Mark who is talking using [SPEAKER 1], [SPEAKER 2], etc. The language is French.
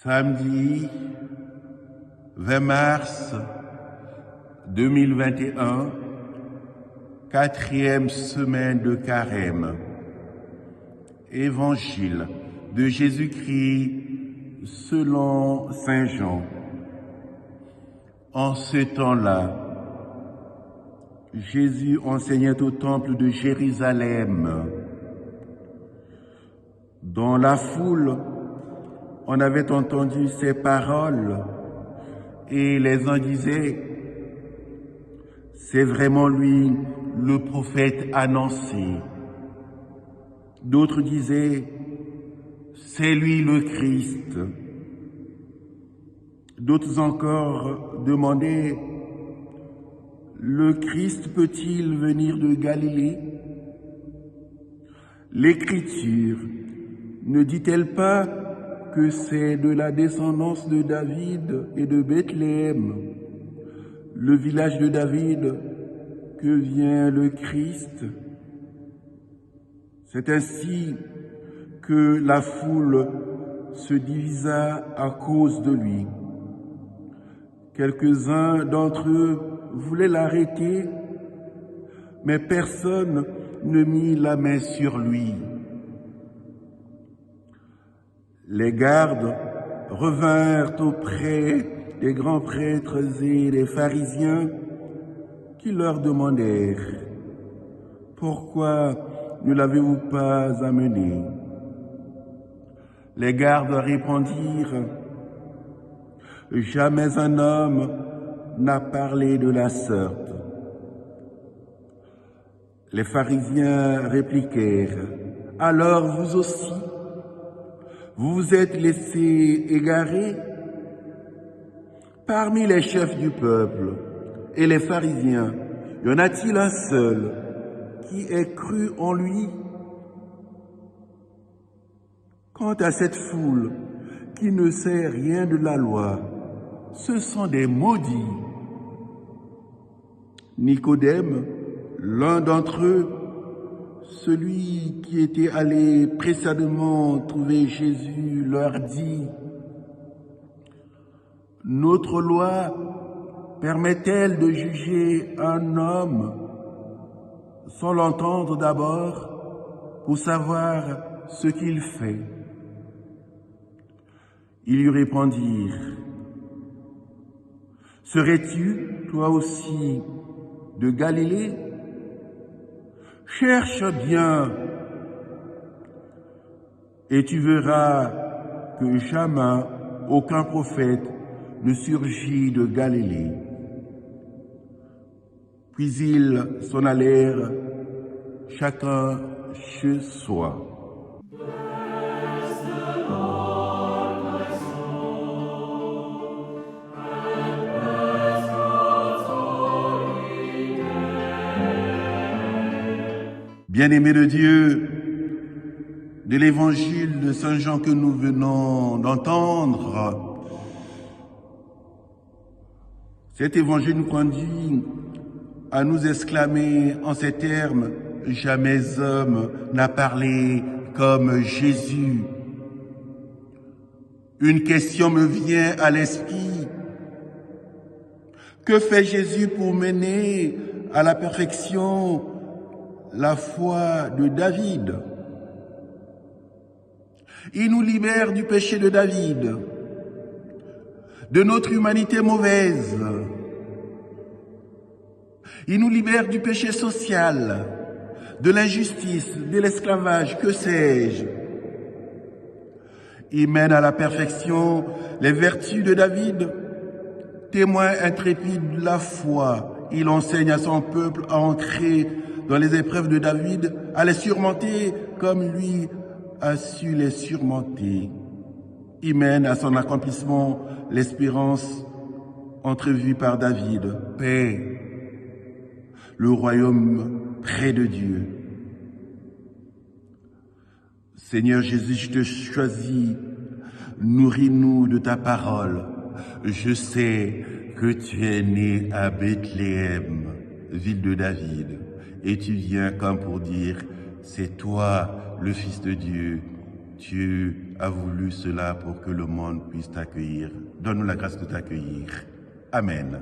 [SPEAKER 1] Samedi 20 mars 2021, quatrième semaine de Carême. Évangile de Jésus-Christ selon Saint Jean. En ce temps-là, Jésus enseignait au temple de Jérusalem. Dans la foule, on avait entendu ces paroles et les uns disaient « C'est vraiment lui, le prophète annoncé ». D'autres disaient « C'est lui le Christ ». D'autres encore demandaient « Le Christ peut-il venir de Galilée ?» L'Écriture ne dit-elle pas que c'est de la descendance de David et de Bethléem, le village de David, que vient le Christ? C'est ainsi que la foule se divisa à cause de lui. Quelques-uns d'entre eux voulaient l'arrêter, mais personne ne mit la main sur lui. Les gardes revinrent auprès des grands prêtres et des pharisiens qui leur demandèrent « Pourquoi ne l'avez-vous pas amené ?» Les gardes répondirent « Jamais un homme n'a parlé de la sorte. » Les pharisiens répliquèrent « Alors vous aussi, vous vous êtes laissés égarer? Parmi les chefs du peuple et les pharisiens, y en a-t-il un seul qui ait cru en lui? Quant à cette foule qui ne sait rien de la loi, ce sont des maudits. Nicodème, l'un d'entre eux, celui qui était allé précédemment trouver Jésus, leur dit « Notre loi permet-elle de juger un homme sans l'entendre d'abord pour savoir ce qu'il fait ?» Ils lui répondirent « Serais-tu, toi aussi, de Galilée ? Cherche bien, et tu verras que jamais aucun prophète ne surgit de Galilée. » Puis ils s'en allèrent, chacun chez soi. Bien-aimés de Dieu, de l'évangile de Saint Jean que nous venons d'entendre, cet évangile nous conduit à nous exclamer en ces termes « Jamais homme n'a parlé comme Jésus ». Une question me vient à l'esprit. Que fait Jésus pour mener à la perfection la foi de David? Il nous libère du péché de David, de notre humanité mauvaise. Il nous libère du péché social, de l'injustice, de l'esclavage, que sais-je. Il mène à la perfection les vertus de David, témoin intrépide de la foi. Il enseigne à son peuple à entrer dans les épreuves de David, à les surmonter comme lui a su les surmonter. Il mène à son accomplissement l'espérance entrevue par David, paix, le royaume près de Dieu. Seigneur Jésus, je te choisis, nourris-nous de ta parole. Je sais que tu es né à Bethléem, ville de David. Et tu viens comme pour dire, c'est toi le Fils de Dieu Tu as voulu cela pour que le monde puisse t'accueillir. Donne-nous la grâce de t'accueillir. Amen.